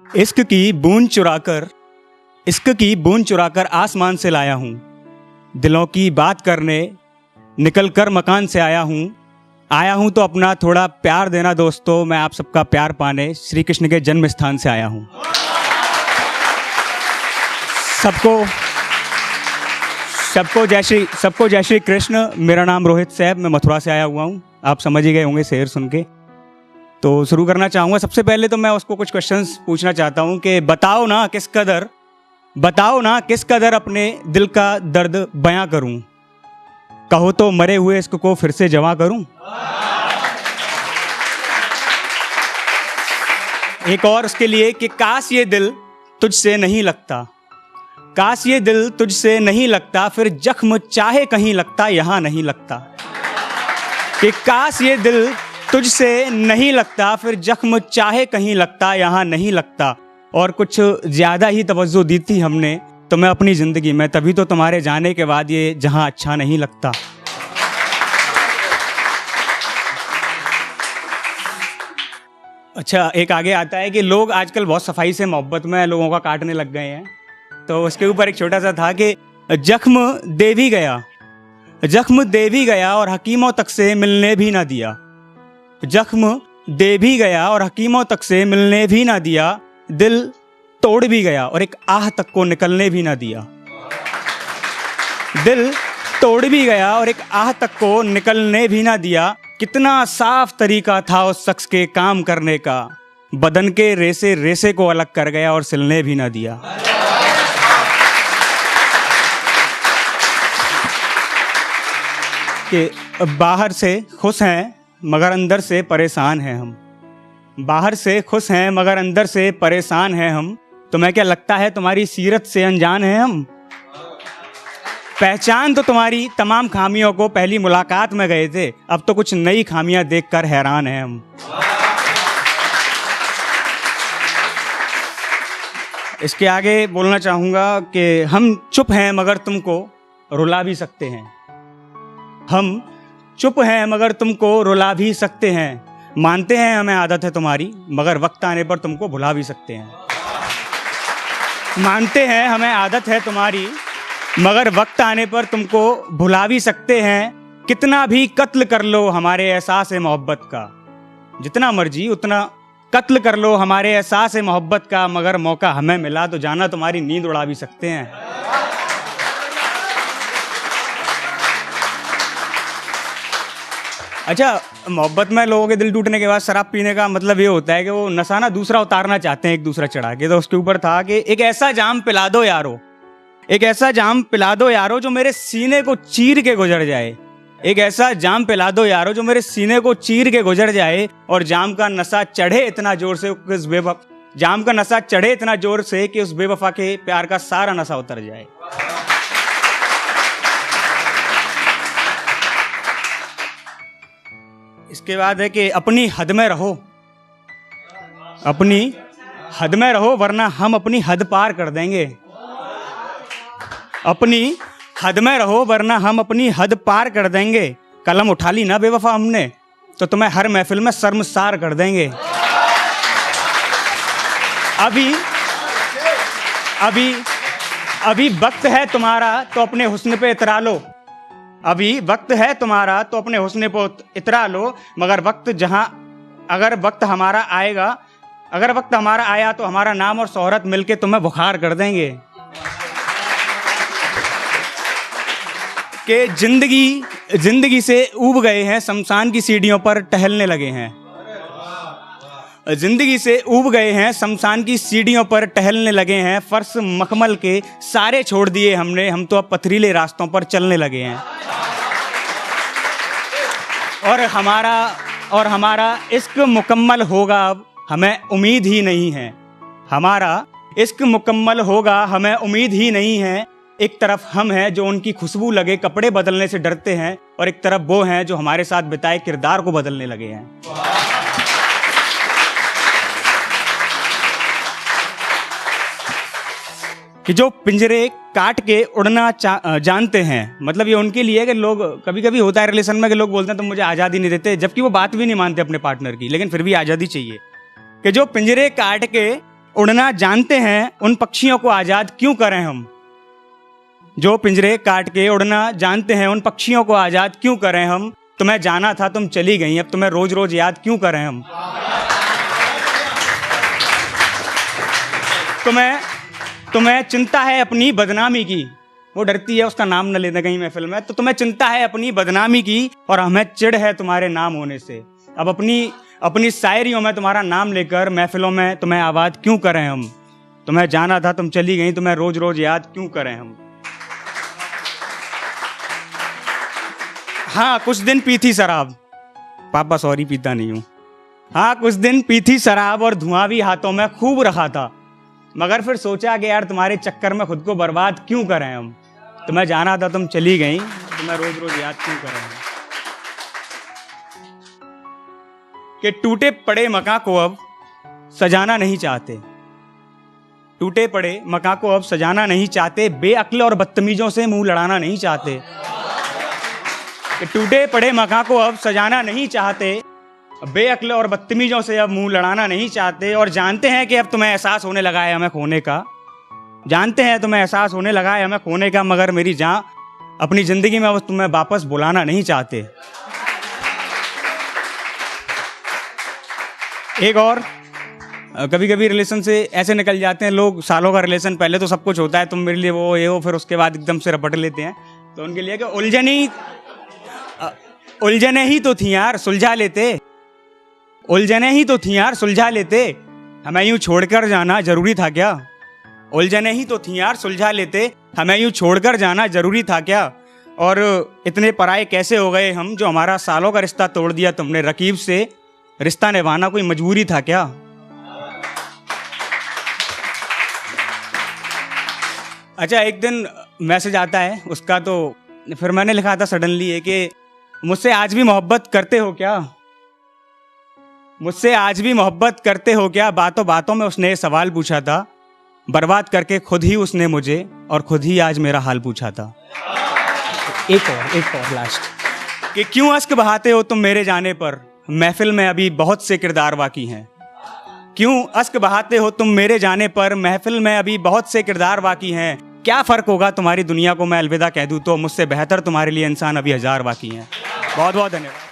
इश्क की बूंद चुराकर आसमान से लाया हूँ। दिलों की बात करने निकल कर मकान से आया हूँ तो अपना थोड़ा प्यार देना दोस्तों। मैं आप सबका प्यार पाने श्री कृष्ण के जन्म स्थान से आया हूँ। सबको जय श्री कृष्ण। मेरा नाम रोहित साहब, मैं मथुरा से आया हुआ हूँ। आप समझ ही गए होंगे शेर सुन के। तो शुरू करना चाहूँगा। सबसे पहले तो मैं उसको कुछ क्वेश्चंस पूछना चाहता हूँ कि बताओ ना किस कदर अपने दिल का दर्द बयां करूँ। कहो तो मरे हुए इश्क को फिर से जवां करूँ। एक और उसके लिए कि काश ये दिल तुझसे नहीं लगता, फिर जख्म चाहे कहीं लगता यहाँ नहीं लगता। कि काश ये दिल तुझसे नहीं लगता, फिर जख्म चाहे कहीं लगता यहाँ नहीं लगता। और कुछ ज़्यादा ही तवज्जो दी थी हमने तो मैं अपनी ज़िंदगी में, तभी तो तुम्हारे जाने के बाद ये जहाँ अच्छा नहीं लगता। अच्छा, एक आगे आता है कि लोग आजकल बहुत सफाई से मोहब्बत में लोगों का काटने लग गए हैं। तो उसके ऊपर एक छोटा सा था कि जख्म दे भी गया और हकीमों तक से मिलने भी ना दिया। जख्म दे भी गया और हकीमों तक से मिलने भी ना दिया। दिल तोड़ भी गया और एक आह तक को निकलने भी ना दिया। दिल तोड़ भी गया और एक आह तक को निकलने भी ना दिया। कितना साफ तरीका था उस शख्स के काम करने का। बदन के रेसे को अलग कर गया और सिलने भी ना दिया। कि बाहर से खुश हैं मगर अंदर से परेशान हैं हम। बाहर से खुश हैं मगर अंदर से परेशान हैं हम। तुम्हें क्या लगता है तुम्हारी सीरत से अनजान हैं हम। पहचान तो तुम्हारी तमाम खामियों को पहली मुलाकात में गए थे, अब तो कुछ नई खामियां देखकर हैरान हैं हम। इसके आगे बोलना चाहूँगा कि हम चुप हैं मगर तुमको रुला भी सकते हैं। हम चुप हैं मगर तुमको रुला भी सकते हैं। मानते हैं हमें आदत है तुम्हारी, मगर वक्त आने पर तुमको भुला भी सकते हैं। मानते हैं हमें आदत है तुम्हारी, मगर वक्त आने पर तुमको भुला भी सकते हैं। कितना भी कत्ल कर लो हमारे एहसास मोहब्बत का, जितना मर्जी उतना कत्ल कर लो हमारे एहसास मोहब्बत का, मगर मौका हमें मिला तो जाना तुम्हारी नींद उड़ा भी सकते हैं। अच्छा, मोहब्बत में लोगों के दिल टूटने के बाद शराब पीने का मतलब ये होता है कि वो नशा ना दूसरा उतारना चाहते हैं एक दूसरा चढ़ा के। तो उसके ऊपर था कि एक ऐसा जाम पिला दो यारो जो मेरे सीने को चीर के गुजर जाए। एक ऐसा जाम पिला दो यारो जो मेरे सीने को चीर के गुजर जाए। और जाम का नशा चढ़े इतना जोर से कि उस बेवफा के प्यार का सारा नशा उतर जाए। इसके बाद है कि अपनी हद में रहो वरना हम अपनी हद पार कर देंगे। अपनी हद में रहो वरना हम अपनी हद पार कर देंगे। कलम उठा ली ना बेवफा हमने तो तुम्हें हर महफिल में शर्मसार कर देंगे। अभी वक्त है तुम्हारा तो अपने हुस्न पे इतरा लो। मगर अगर वक्त हमारा आया तो हमारा नाम और शोहरत मिलके तुम्हें बुखार कर देंगे। कि जिंदगी से ऊब गए हैं, शमशान की सीढ़ियों पर टहलने लगे हैं। फर्श मखमल के सारे छोड़ दिए हमने, हम तो अब पथरीले रास्तों पर चलने लगे हैं। और हमारा इश्क मुकम्मल होगा अब हमें उम्मीद ही नहीं है। हमें उम्मीद ही नहीं है। एक तरफ हम हैं जो उनकी खुशबू लगे कपड़े बदलने से डरते हैं, और एक तरफ वो हैं जो हमारे साथ बिताए किरदार को बदलने लगे हैं। कि जो पिंजरे काट के उड़ना जानते हैं। मतलब ये उनके लिए है कि लोग, कभी कभी होता है रिलेशन में कि लोग बोलते हैं तुम मुझे आज़ादी नहीं देते, जबकि वो बात भी नहीं मानते अपने पार्टनर की, लेकिन फिर भी आज़ादी चाहिए। कि जो पिंजरे काट के उड़ना जानते हैं उन पक्षियों को आज़ाद क्यों करें हम। जो पिंजरे काट के उड़ना जानते हैं उन पक्षियों को आज़ाद क्यों करें हम। तुम्हें जाना था तुम चली गई, अब तुम्हें रोज रोज याद क्यों करें हम। तुम्हें चिंता है अपनी बदनामी की, वो डरती है उसका नाम न लेना कहीं महफिल में, तो तुम्हें चिंता है अपनी बदनामी की और हमें चिढ़ है तुम्हारे नाम होने से। अब अपनी शायरियों में तुम्हारा नाम लेकर महफिलों में तुम्हें आबाद क्यों करें हम। तुम्हें जाना था तुम चली गई, तुम्हें रोज रोज याद क्यों करें हम। हाँ कुछ दिन पी थी शराब, पापा सॉरी पीता नहीं हूँ। हाँ कुछ दिन पी थी शराब और धुआं भी हाथों में खूब रखा था, मगर फिर सोचा कि यार तुम्हारे चक्कर में खुद को बर्बाद क्यों करें हम। तुम्हें जाना था तुम चली गई, तुम्हें रोज रोज याद क्यों करें हम। कि टूटे पड़े मकान को अब सजाना नहीं चाहते, टूटे पड़े मकान को अब सजाना नहीं चाहते, बेअक्ल और बदतमीजों से मुंह लड़ाना नहीं चाहते। कि टूटे पड़े मकान को अब सजाना नहीं चाहते, बेअक्ल और बदतमीजों से अब मुंह लड़ाना नहीं चाहते। और जानते हैं कि अब तुम्हें एहसास होने लगा है हमें खोने का, जानते हैं तुम्हें एहसास होने लगा है हमें खोने का, मगर मेरी जान अपनी ज़िंदगी में तुम्हें वापस बुलाना नहीं चाहते। एक और, कभी कभी रिलेशन से ऐसे निकल जाते हैं लोग, सालों का रिलेशन, पहले तो सब कुछ होता है तुम मेरे लिए वो ये हो, फिर उसके बाद एकदम से रपट लेते हैं। तो उनके लिए कि उलझने ही तो थी यार सुलझा लेते, उलझने ही तो थी यार सुलझा लेते, हमें यूं छोड़कर जाना जरूरी था क्या। उलझने ही तो थी यार सुलझा लेते, हमें यूं छोड़कर जाना जरूरी था क्या। और इतने पराये कैसे हो गए हम, जो हमारा सालों का रिश्ता तोड़ दिया तुमने रकीब से, रिश्ता निभाना कोई मजबूरी था क्या। अच्छा एक दिन मैसेज आता है उसका, तो फिर मैंने लिखा था सडनली है कि मुझसे आज भी मोहब्बत करते हो क्या, मुझसे आज भी मोहब्बत करते हो क्या। बातों बातों में उसने ये सवाल पूछा था, बर्बाद करके खुद ही उसने मुझे और खुद ही आज मेरा हाल पूछा था। एक और लास्ट, कि क्यों अश्क बहाते हो तुम मेरे जाने पर, महफिल में अभी बहुत से किरदार बाकी हैं। क्यों अश्क बहाते हो तुम मेरे जाने पर, महफिल में अभी बहुत से किरदार बाकी हैं। क्या फ़र्क होगा तुम्हारी दुनिया को मैं अलविदा कह दूँ तो, मुझसे बेहतर तुम्हारे लिए इंसान अभी 1000 बाकी हैं। बहुत बहुत धन्यवाद।